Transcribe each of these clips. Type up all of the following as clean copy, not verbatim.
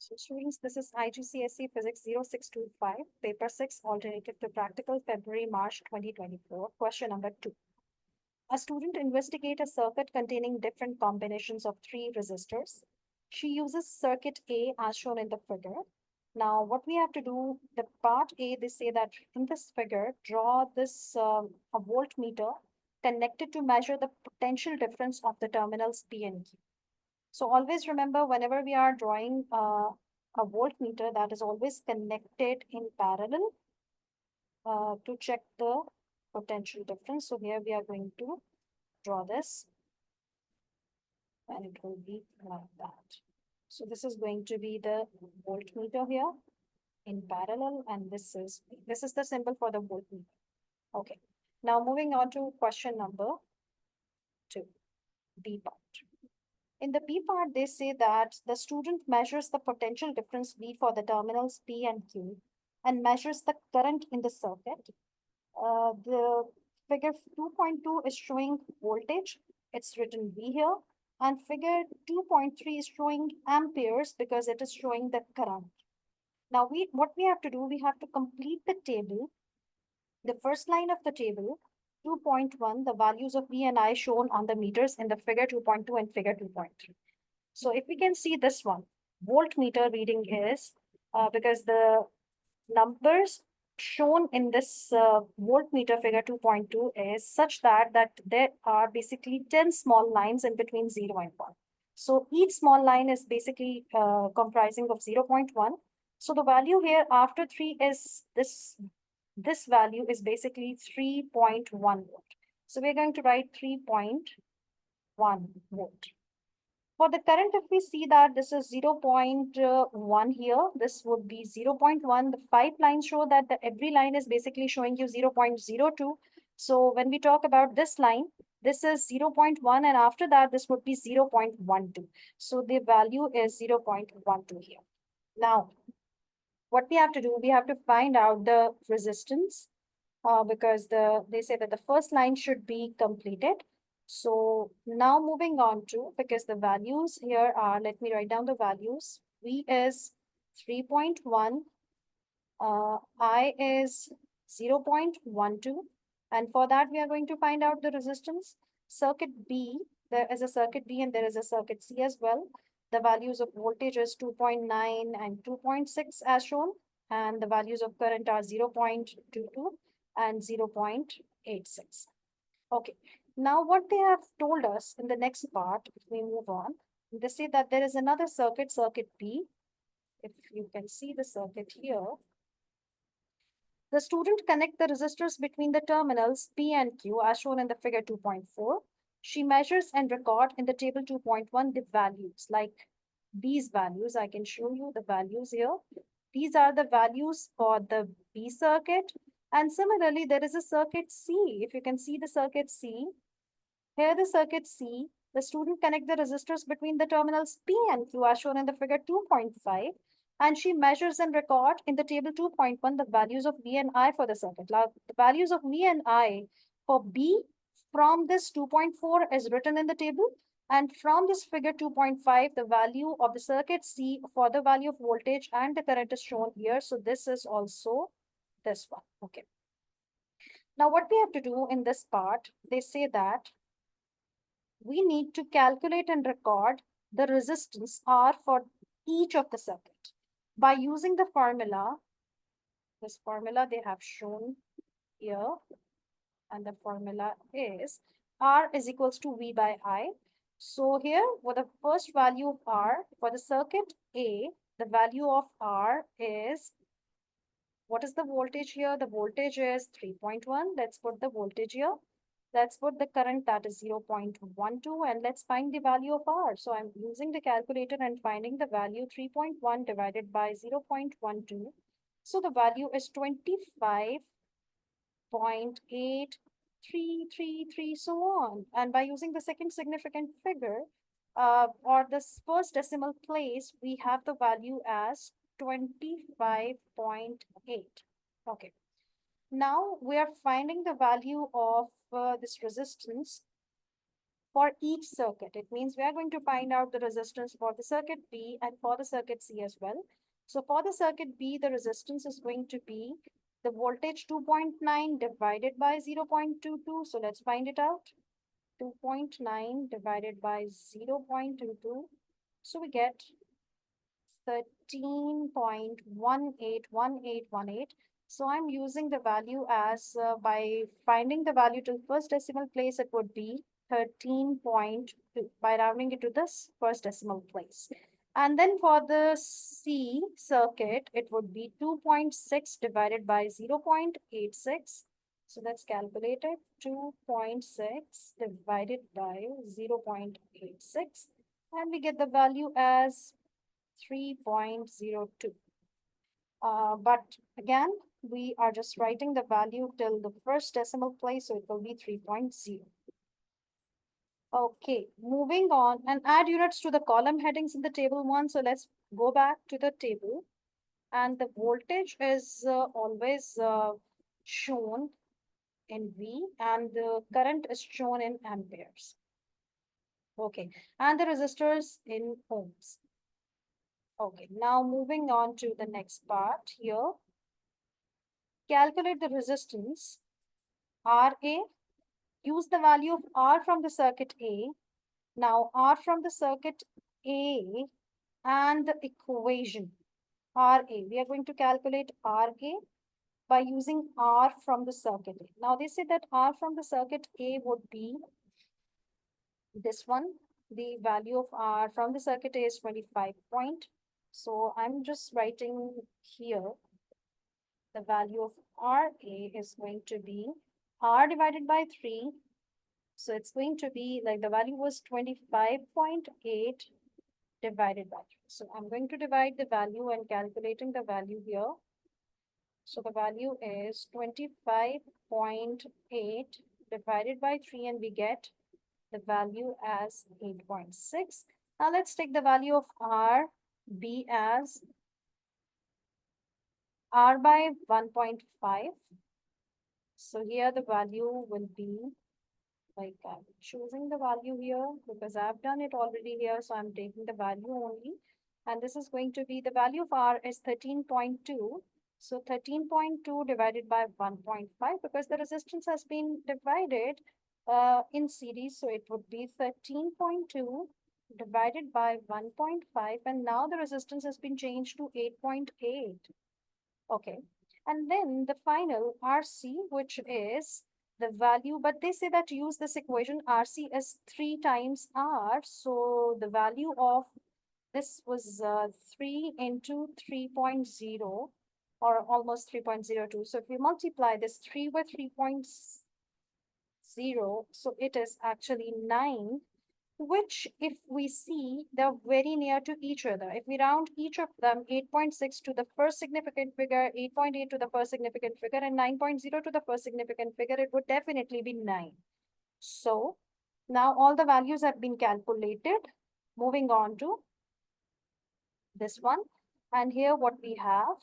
So students, this is IGCSE Physics 0625, Paper 6, Alternative to Practical, February, March 2024. Question number 2. A student investigates a circuit containing different combinations of three resistors. She uses circuit A as shown in the figure. Now, what we have to do, the part A, they say that in this figure, draw this a voltmeter connected to measure the potential difference of the terminals P and Q. So always remember, whenever we are drawing a voltmeter, that is always connected in parallel to check the potential difference. So here we are going to draw this and it will be like that. So this is going to be the voltmeter here in parallel, and this is the symbol for the voltmeter. Okay. Now moving on to question number 2, B part. In the P part, they say that the student measures the potential difference V for the terminals P and Q and measures the current in the circuit. The figure 2.2 is showing voltage. It's written V here. And figure 2.3 is showing amperes because it is showing the current. Now, what we have to do, we have to complete the table. The first line of the table, 2.1, the values of V and I shown on the meters in the figure 2.2 and figure 2.3. So if we can see this one, voltmeter reading is, because the numbers shown in this voltmeter figure 2.2 is such that there are basically 10 small lines in between 0 and 1. So each small line is basically comprising of 0.1. So the value here after 3 is this value is basically 3.1 volt. So we're going to write 3.1 volt. For the current, if we see that this is 0.1 here, this would be 0.1. The 5 lines show that every line is basically showing you 0.02. So when we talk about this line, this is 0.1, and after that, this would be 0.12. So the value is 0.12 here. Now, what we have to do, we have to find out the resistance because they say that the first line should be completed. So now moving on to, because the values here are, let me write down the values. V is 3.1, I is 0.12. And for that, we are going to find out the resistance. Circuit B, there is a circuit B and there is a circuit C as well. The values of voltage is 2.9 and 2.6 as shown. And the values of current are 0.22 and 0.86. Okay, now what they have told us in the next part, if we move on, they say that there is another circuit, circuit B. If you can see the circuit here, the student connect the resistors between the terminals P and Q as shown in the figure 2.4. She measures and record in the table 2.1 the values, like these values. I can show you the values here. These are the values for the B circuit. And similarly, there is a circuit C. If you can see the circuit C, here the circuit C, the student connect the resistors between the terminals P and Q as shown in the figure 2.5. And she measures and record in the table 2.1 the values of V and I for the circuit. Now, the values of V and I for B from this 2.4 is written in the table. And from this figure 2.5, the value of the circuit C for the value of voltage and the current is shown here. So this is also this one. Okay. Now, what we have to do in this part, they say that we need to calculate and record the resistance R for each of the circuit by using the formula. This formula they have shown here, and the formula is R is equals to V by I. So here, for the first value of R, for the circuit A, the value of R is, what is the voltage here? The voltage is 3.1. Let's put the voltage here. Let's put the current, that is 0.12, and let's find the value of R. So I'm using the calculator and finding the value 3.1 divided by 0.12. So the value is 25.8333, so on. And by using the second significant figure, or this first decimal place, we have the value as 25.8. Okay. Now we are finding the value of this resistance for each circuit. It means we are going to find out the resistance for the circuit B and for the circuit C as well. So for the circuit B, the resistance is going to be the voltage 2.9 divided by 0.22. So let's find it out. 2.9 divided by 0.22. So we get 13.181818. So I'm using the value as by finding the value to the first decimal place, it would be 13.2 by rounding it to this first decimal place. And then for the C circuit, it would be 2.6 divided by 0.86. So let's calculate it. 2.6 divided by 0.86. And we get the value as 3.02. But again, we are just writing the value till the first decimal place, so it will be 3.0. Okay, moving on and add units to the column headings in the table 1. So let's go back to the table. And the voltage is always shown in V and the current is shown in amperes. Okay, and the resistors in ohms. Okay, now moving on to the next part here. Calculate the resistance RA. Use the value of R from the circuit A. Now R from the circuit A and the equation RA. We are going to calculate RA by using R from the circuit A. Now they say that R from the circuit A would be this one. The value of R from the circuit A is 25 point. So I'm just writing here the value of RA is going to be R divided by 3. So it's going to be like the value was 25.8 divided by 3. So I'm going to divide the value and calculating the value here. So the value is 25.8 divided by 3 and we get the value as 8.6. Now let's take the value of R, B as R by 1.5. So here the value will be like I'm choosing the value here because I've done it already here. So I'm taking the value only. And this is going to be the value of R is 13.2. So 13.2 divided by 1.5 because the resistance has been divided in series. So it would be 13.2 divided by 1.5. And now the resistance has been changed to 8.8. Okay. And then the final RC, which is the value, but they say that use this equation, RC is 3 times R. So the value of this was 3 into 3.0 or almost 3.02. So if we multiply this 3 with 3.0, so it is actually 9, which if we see, they're very near to each other. If we round each of them, 8.6 to the first significant figure, 8.8 to the first significant figure, and 9.0 to the first significant figure, it would definitely be 9. So now all the values have been calculated. Moving on to this one. And here what we have,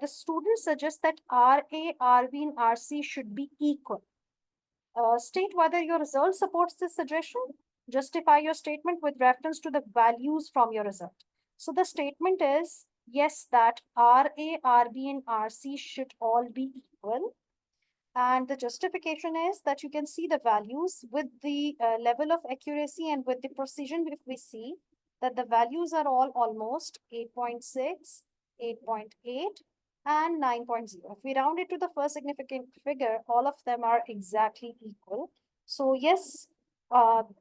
the student suggests that RA, RB, and RC should be equal. State whether your result supports this suggestion. Justify your statement with reference to the values from your result. So the statement is, yes, that RA, RB, and RC should all be equal. And the justification is that you can see the values with the level of accuracy and with the precision. If we see that the values are all almost 8.6, 8.8, and 9.0. If we round it to the first significant figure, all of them are exactly equal. So yes,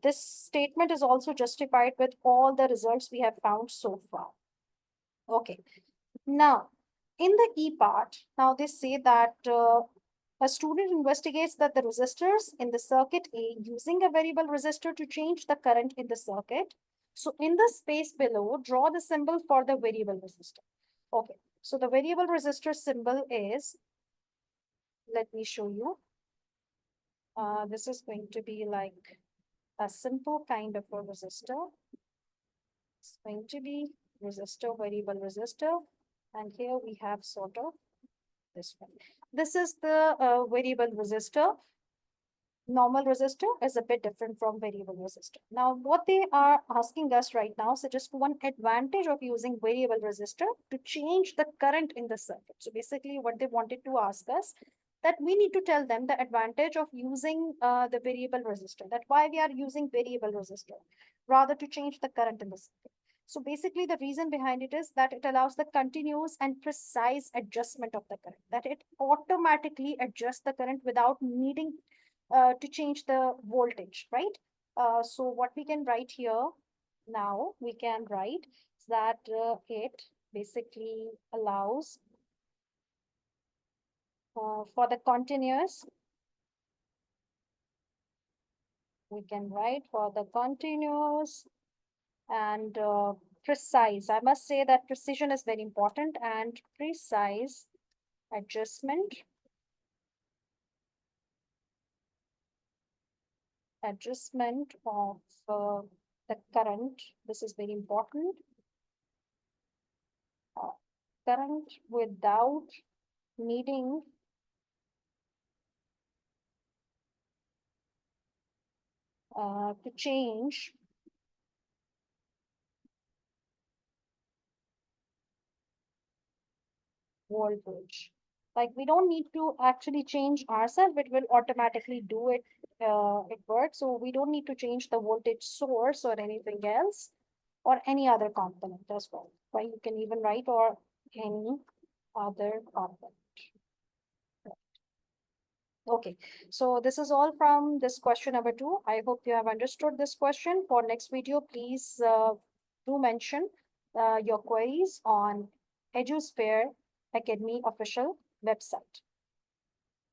this statement is also justified with all the results we have found so far. Okay, now in the E part, now they say that a student investigates that the resistors in the circuit A using a variable resistor to change the current in the circuit. So in the space below, draw the symbol for the variable resistor. Okay, so the variable resistor symbol is, let me show you. This is going to be like a simple kind of a resistor. It's going to be resistor, variable resistor. And here we have sort of this one. This is the variable resistor. normal resistor is a bit different from variable resistor. Now, what they are asking us right now, so just one advantage of using variable resistor to change the current in the circuit. So basically what they wanted to ask us, that we need to tell them the advantage of using the variable resistor, that why we are using variable resistor rather to change the current in the circuit. So basically the reason behind it is that it allows the continuous and precise adjustment of the current, that it automatically adjusts the current without needing to change the voltage, right? So what we can write here now, we can write that it basically allows for the continuous, we can write for the continuous and precise. I must say that precision is very important, and precise adjustment of the current. This is very important. Current without needing to change voltage. Like we don't need to actually change ourselves, it will automatically do it. It works. So we don't need to change the voltage source or anything else or any other component as well. Right? You can even write or any other component. Okay, so this is all from this question number 2. I hope you have understood this question. For next video, please do mention your queries on EduSphere Academy official website.